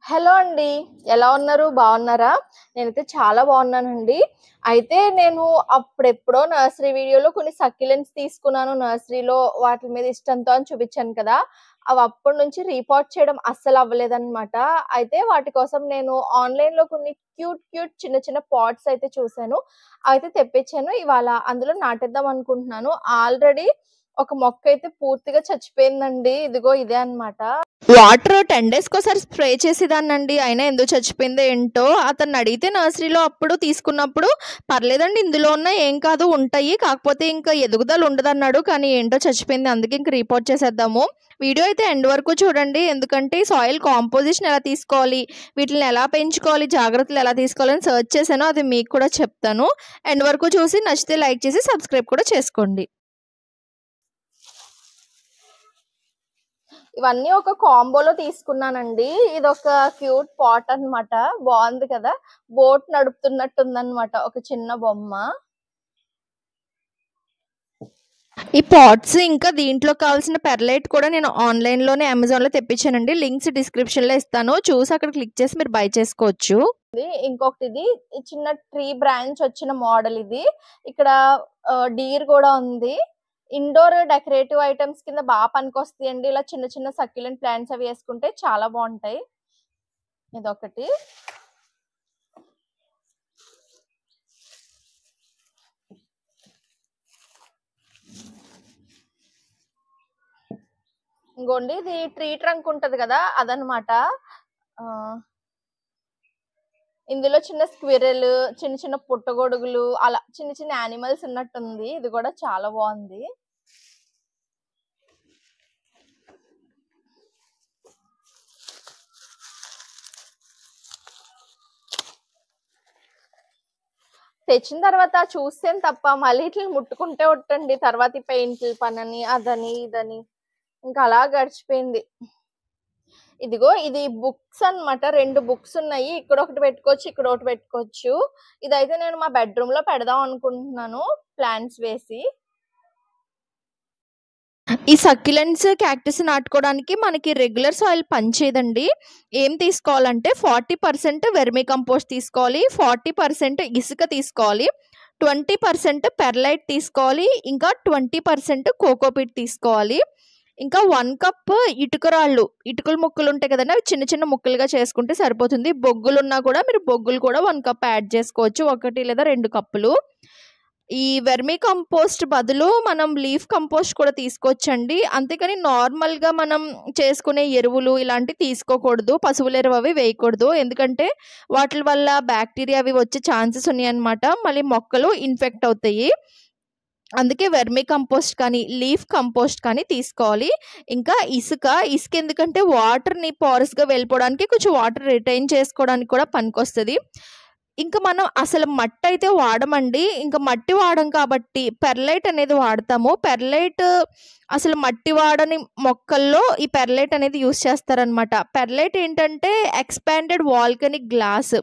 Hello అండి. ఎలా ఉన్నారు? బాగున్నారా? నేనైతే చాలా బాగున్నానండి. అయితే నేను అప్పుడెప్పుడో నర్సరీ వీడియోలో కొన్ని సక్యులెంట్స్ తీసుకున్నాను నర్సరీలో వాటి మీద ఇష్టంతో అని చూపించాను కదా! అవి అప్పటి నుంచి రీపాట్ చేయడం అస్సలు అవ్వలేదన్నమాట. అయితే వాటి కోసం నేను ఆన్‌లైన్‌లో కొన్ని క్యూట్ చిన్న చిన్న పాట్స్ అయితే చూసాను. అయితే తెప్పించాను. ఇవాళ అందులో నాటేద్దాం అనుకుంటున్నాను. ఆల్రెడీ ఒక మొక్క అయితే పూర్తిగా చచ్చిపోయిందండి. ఇదిగో ఇదే అన్నమాట. వాటర్ 10 డేస్‌కోసారి స్ప్రే చేసేదాన్నండి. అయినా ఎందుకు చచ్చిపోయిందో ఏంటో! అతన్నడిగితే నర్సరీలో అప్పుడు తీసుకున్నప్పుడు పర్లేదండి ఇందులో ఉన్న ఏం కాదు ఉంటాయి. కాకపోతే ఇంకా ఎదుగుదల ఉండదన్నాడు. కానీ ఏంటో చచ్చిపోయింది. అందుకే ఇంక రిపోర్ట్ చేసేద్దాము. వీడియో అయితే ఎండ్ వరకు చూడండి. ఎందుకంటే సాయిల్ కాంపోజిషన్ ఎలా తీసుకోవాలి, వీటిల్ని ఎలా పెంచుకోవాలి, జాగ్రత్తలు ఎలా తీసుకోవాలని సెర్చ్ చేశాను. అది మీకు కూడా చెప్తాను. ఎండ్ వరకు చూసి నచ్చితే లైక్ చేసి సబ్స్క్రైబ్ కూడా చేసుకోండి. ఇవన్నీ ఒక కాంబోలో తీసుకున్నానండి. ఇదొక క్యూట్ పాట్ అన్నమాట. బాగుంది కదా! బోట్ నడుపుతున్నట్టుందన్నమాట. ఒక చిన్న బొమ్మ. ఈ పాట్స్ ఇంకా దీంట్లో కావాల్సిన పెర్లైట్ కూడా నేను ఆన్‌లైన్‌లోనే అమెజాన్‌లో తెప్పించానండి. లింక్స్ డిస్క్రిప్షన్‌లో ఇస్తాను. చూసి అక్కడ క్లిక్ చేసి మీరు బై చేసుకోవచ్చు. ఇంకొకటి ఇది చిన్న ట్రీ బ్రాంచ్ వచ్చిన మోడల్ ఇది. ఇక్కడ డీర్ కూడా ఉంది. ఇండోర్ డెకరేటివ్ ఐటమ్స్ కింద బాగా పనికొస్తాయండి. ఇలా చిన్న చిన్న సక్యులెంట్ ప్లాంట్స్ అవి వేసుకుంటే చాలా బాగుంటాయి. ఇదొకటి. ఇంకోండి ఇది ట్రీ ట్రంక్ ఉంటది కదా అదనమాట. ఇందులో చిన్న స్క్విరెల్, చిన్న చిన్న పుట్టగొడుగులు అలా చిన్న చిన్న యానిమల్స్ ఉన్నట్టుంది. ఇది కూడా చాలా బాగుంది. తెచ్చిన తర్వాత చూసాను తప్ప మళ్ళీ ఇట్లా ముట్టుకుంటే ఒట్టండి. తర్వాత ఈ పెయింట్లు పనని అదని ఇదని ఇంకా అలా గడిచిపోయింది. ఇదిగో ఇది బుక్స్ అన్నమాట. 2 బుక్స్ ఉన్నాయి. ఇక్కడ ఒకటి పెట్టుకోవచ్చు, ఇక్కడ ఒకటి పెట్టుకోవచ్చు. ఇదైతే నేను మా బెడ్రూమ్ లో పెడదాం అనుకుంటున్నాను ప్లాంట్స్ వేసి. ఈ సక్యులెంట్స్, క్యాక్టస్ నాటుకోవడానికి మనకి రెగ్యులర్ సాయిల్ పనిచేయదండి. ఏం తీసుకోవాలంటే 40% వెర్మి కంపోస్ట్ తీసుకోవాలి, 40% ఇసుక తీసుకోవాలి, 20% పెర్లైట్ తీసుకోవాలి, ఇంకా 20% కోకోపీట్ తీసుకోవాలి. ఇంకా 1 కప్ ఇటుకల ముక్కలు ఉంటాయి కదండి, అవి చిన్న చిన్న ముక్కలుగా చేసుకుంటే సరిపోతుంది. బొగ్గులున్నా కూడా మీరు బొగ్గులు కూడా 1 కప్ యాడ్ చేసుకోవచ్చు, 1 లేదా 2 కప్పులు. ఈ వెర్మి కంపోస్ట్ బదులు మనం లీఫ్ కంపోస్ట్ కూడా తీసుకోవచ్చండి. అంతేకాని నార్మల్‌గా మనం చేసుకునే ఎరువులు ఇలాంటివి తీసుకోకూడదు. పశువుల ఎరువు అవి వేయకూడదు. ఎందుకంటే వాటి వల్ల బ్యాక్టీరియా అవి వచ్చే ఛాన్సెస్ ఉన్నాయన్నమాట. మళ్ళీ మొక్కలు ఇన్ఫెక్ట్ అవుతాయి. అందుకే వెర్మి కంపోస్ట్ కానీ, లీఫ్ కంపోస్ట్ కానీ తీసుకోవాలి. ఇంకా ఇసుక ఎందుకంటే వాటర్‌ని పోరస్‌గా వెళ్ళిపోవడానికి, కొంచెం వాటర్ రిటైన్ చేసుకోవడానికి కూడా పనికొస్తది. ఇంకా మనం అసలు మట్టి అయితే వాడమండి. ఇంకా మట్టి వాడం కాబట్టి పెర్లైట్ అనేది వాడతాము. పెర్లైట్ అసలు మట్టి వాడని మొక్కల్లో ఈ పెర్లైట్ అనేది యూజ్ చేస్తారనమాట. పెర్లైట్ ఏంటంటే ఎక్స్పాండెడ్ వాల్కనిక్ గ్లాస్.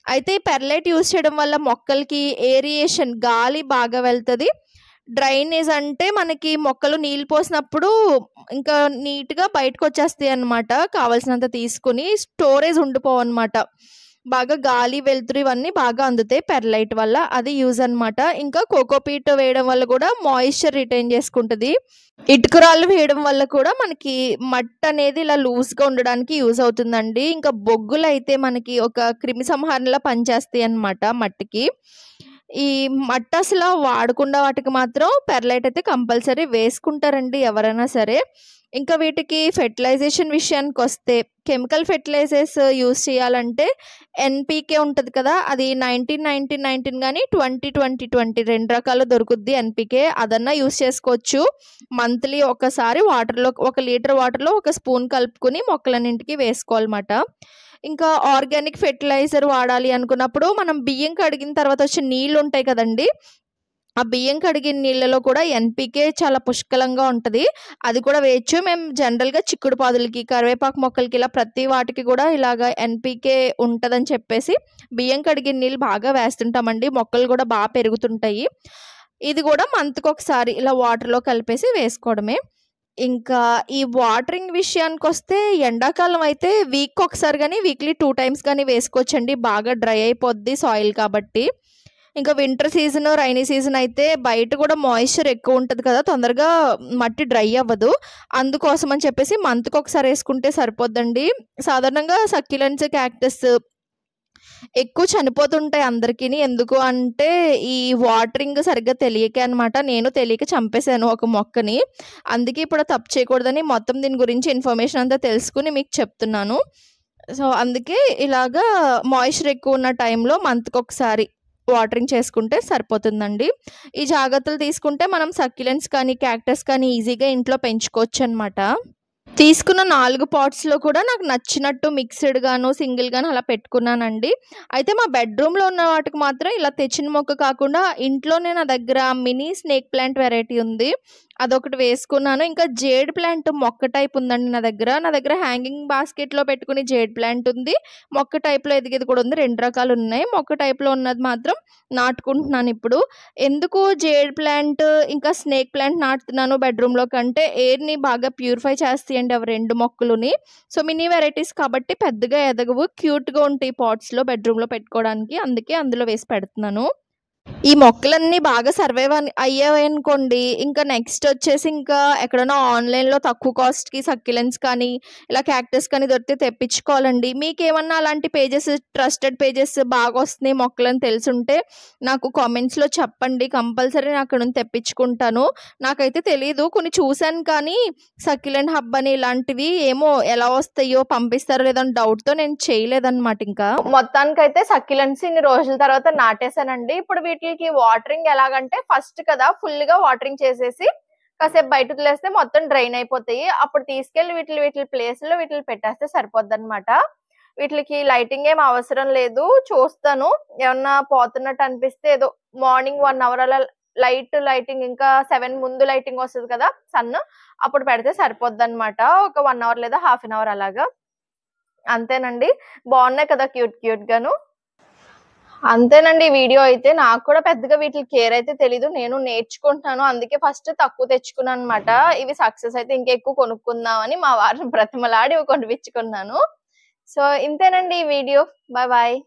అయితే ఈ పెర్లైట్ యూజ్ చేయడం వల్ల మొక్కలకి ఏరియేషన్ గాలి బాగా వెళ్తది. డ్రైనేజ్ అంటే మనకి మొక్కలు నీళ్ళు పోసినప్పుడు ఇంకా నీట్‌గా బయటకొచ్చేస్తాయి అన్నమాట. కావాల్సినంత తీసుకొని స్టోరేజ్ ఉండిపోవన్నమాట. బాగా గాలి, వెలుతురు ఇవన్నీ బాగా అందుతాయి పెర్లైట్ వల్ల. అది యూజ్ అన్నమాట. ఇంకా కోకోపీట్ వేయడం వల్ల కూడా మాయిశ్చర్ రిటైన్ చేసుకుంటది. ఇటుకరాళ్ళు వేయడం వల్ల కూడా మనకి మట్టనేది ఇలా లూజ్‌గా ఉండడానికి యూజ్ అవుతుందండి. ఇంకా బొగ్గులైతే మనకి ఒక క్రిమి సంహారనలా పనిచేస్తాయి అన్నమాట మట్టికి. ఈ మట్టి అసల వాడకుండా వాటికి మాత్రం పెర్లైట్ అయితే కంపల్సరీ వేసుకుంటారండి ఎవరైనా సరే. ఇంకా వీటికి ఫెర్టిలైజేషన్ విషయానికొస్తే కెమికల్ ఫెర్టిలైజర్స్ యూజ్ చేయాలంటే ఎన్‌పీకే ఉంటది కదా! అది 19 గాని 20 2 రకాలు దొరుకుద్ది ఎన్‌పీకే. అదన్నా యూజ్ చేసుకోవచ్చు. మంత్లీ ఒకసారి వాటర్‌లో 1 లీటర్ వాటర్‌లో ఒక స్పూన్ కలుపుకొని మొక్కలన్నింటికి వేసుకోవాలన్నమాట. ఇంకా ఆర్గానిక్ ఫెర్టిలైజర్ వాడాలి అనుకున్నప్పుడు మనం బియ్యం కడిగిన తర్వాత వచ్చే నీళ్లుంటాయి కదండీ! ఆ బియ్యం కడిగిన నీళ్ళలో కూడా ఎన్‌పీకే చాలా పుష్కలంగా ఉంటది. అది కూడా వేయొచ్చు. మేము జనరల్‌గా చిక్కుడు పాదులకి, కరివేపాకు మొక్కలకి ఇలా ప్రతి వాటికి కూడా ఇలాగ ఎన్‌పీకే ఉంటదని చెప్పేసి బియ్యం కడిగిన నీళ్ళు బాగా వేస్తుంటామండి. మొక్కలు కూడా పెరుగుతుంటాయి. ఇది కూడా మంత్‌కొకసారి ఇలా వాటర్‌లో కలిపేసి వేసుకోవడమే. ఇంకా ఈ వాటరింగ్ విషయానికొస్తే ఎండాకాలం అయితే వీక్‌కి ఒకసారి గాని, వీక్లీ 2 టైమ్స్ గాని వేసుకోవచ్చండి. బాగా డ్రై అయిపోద్ది సాయిల్ కాబట్టి. ఇంకా వింటర్ సీజన్, రైనీ సీజన్ అయితే బయట కూడా మాయిశ్చర్ ఎక్కువ ఉంటది కదా! తొందరగా మట్టి డ్రై అవ్వదు. అందుకోసం అని చెప్పేసి మంత్‌కి ఒకసారి ఏసుకుంటే సరిపోద్దండి. సాధారణంగా సక్యులెంట్స్, క్యాక్టస్ ఎక్కువ చనిపోతుంటాయి అందరికిని. ఎందుకు అంటే ఈ వాటరింగ్ సరిగ్గా తెలియకే అనమాట. నేను తెలియక చంపేశాను ఒక మొక్కని. అందుకే ఇప్పుడు తప్పు చేయకూడదని మొత్తం దీని గురించి ఇన్ఫర్మేషన్ అంతా తెలుసుకొని మీకు చెప్తున్నాను. సో, అందుకే ఇలాగా మాయిశ్చర్ ఎక్కువ ఉన్న టైంలో మంత్‌కొకసారి వాటరింగ్ చేసుకుంటే సరిపోతుందండి. ఈ జాగ్రత్తలు తీసుకుంటే మనం సక్యులెంట్స్ కానీ, క్యాక్టస్ కానీ ఈజీగా ఇంట్లో పెంచుకోవచ్చనమాట. తీసుకున్న 4 పాట్స్‌లో కూడా నాకు నచ్చినట్టు మిక్స్‌డ్ గాను, సింగిల్ గాను అలా పెట్టుకున్నానండి. అయితే మా బెడ్‌రూమ్‌లో ఉన్న వాటికి మాత్రం ఇలా తెచ్చిన మొక్క కాకుండా ఇంట్లోనే నా దగ్గర మినీ స్నేక్ ప్లాంట్ వెరైటీ ఉంది. అదొకటి వేసుకున్నాను. ఇంకా జేడ్ ప్లాంట్ మొక్క టైప్ ఉందండి నా దగ్గర. నా దగ్గర హ్యాంగింగ్ బాస్కెట్‌లో పెట్టుకునే జేడ్ ప్లాంట్ ఉంది. మొక్క టైప్‌లో ఎదిగేది కూడా ఉంది. 2 రకాలున్నాయి. మొక్క టైప్‌లో ఉన్నది మాత్రం నాటుకుంటున్నాను ఇప్పుడు. ఎందుకు జేడ్ ప్లాంట్, ఇంకా స్నేక్ ప్లాంట్ నాటుతున్నాను బెడ్‌రూమ్‌లో కంటే ఎయిర్‌ని బాగా ప్యూరిఫై చేస్తాయండి అవి 2 మొక్కలుని. సో, మినీ వెరైటీస్ కాబట్టి పెద్దగా ఎదగవు. క్యూట్‌గా ఉంటాయి పాట్స్‌లో బెడ్‌రూమ్‌లో పెట్టుకోవడానికి. అందుకే అందులో వేసి పెడుతున్నాను. ఈ మొక్కలన్నీ బాగా సర్వైవ్ అయ్యాయనుకోండి, ఇంకా నెక్స్ట్ వచ్చేసి ఇంకా ఎక్కడైనా ఆన్‌లైన్‌లో తక్కువ కాస్ట్‌కి సక్యులెంట్స్ కానీ, ఇలా క్యాక్టస్ కానీ దొరికితే తెప్పించుకోవాలండి. మీకేమన్నా అలాంటి పేజెస్, ట్రస్టెడ్ పేజెస్ బాగొస్తున్నాయి మొక్కలని తెలిసుంటే నాకు కామెంట్స్‌లో చెప్పండి. కంపల్సరీ నేను అక్కడ నుంచి తెప్పించుకుంటాను. నాకైతే తెలీదు. కొన్ని చూసాను కానీ సక్యులెంట్ హబ్ అని ఇలాంటివి ఏమో ఎలా వస్తాయో, పంపిస్తారో లేదో అని డౌట్‌తో నేను చేయలేదన్నమాట ఇంకా. మొత్తానికైతే సక్యులెంట్స్ ఇన్ని రోజుల తర్వాత నాటేసానండి. ఇప్పుడు వీటికి వాటరింగ్ ఎలాగంటే ఫస్ట్ కదా ఫుల్‌గా వాటరింగ్ చేసేసి కాసేపు బయట వదిలేస్తే మొత్తం డ్రైన్ అయిపోతాయి. అప్పుడు తీసుకెళ్ళి వీటిలి ప్లేస్‌లో వీటిని పెట్టేస్తే సరిపోద్దన్నమాట. వీటికి లైటింగ్ ఏం అవసరం లేదు. చూస్తాను. ఏమన్నా పోతున్నట్టు అనిపిస్తే ఏదో మార్నింగ్ 1 అవర్ అలా లైటింగ్ ఇంకా 7 ముందు లైటింగ్ వస్తది కదా సన్, అప్పుడు పెడితే సరిపోద్దన్నమాట. ఒక 1 అవర్ లేదా హాఫ్ అన్ అవర్ అలాగా. అంతేనండి. బాగున్నాయి కదా క్యూట్ గాను. అంతేనండి ఈ వీడియో అయితే. నాకు కూడా పెద్దగా వీటిలి కేర్ అయితే తెలీదు. నేను నేర్చుకుంటున్నాను. అందుకే ఫస్ట్ తక్కువ తెచ్చుకున్నానన్నమాట. ఇవి సక్సెస్ అయితే ఇంకా ఎక్కువ కొనుక్కుందామని మా వారిని బ్రతిమలాడి కొనిపించుకున్నాను. సో, ఇంతేనండి ఈ వీడియో. Bye bye.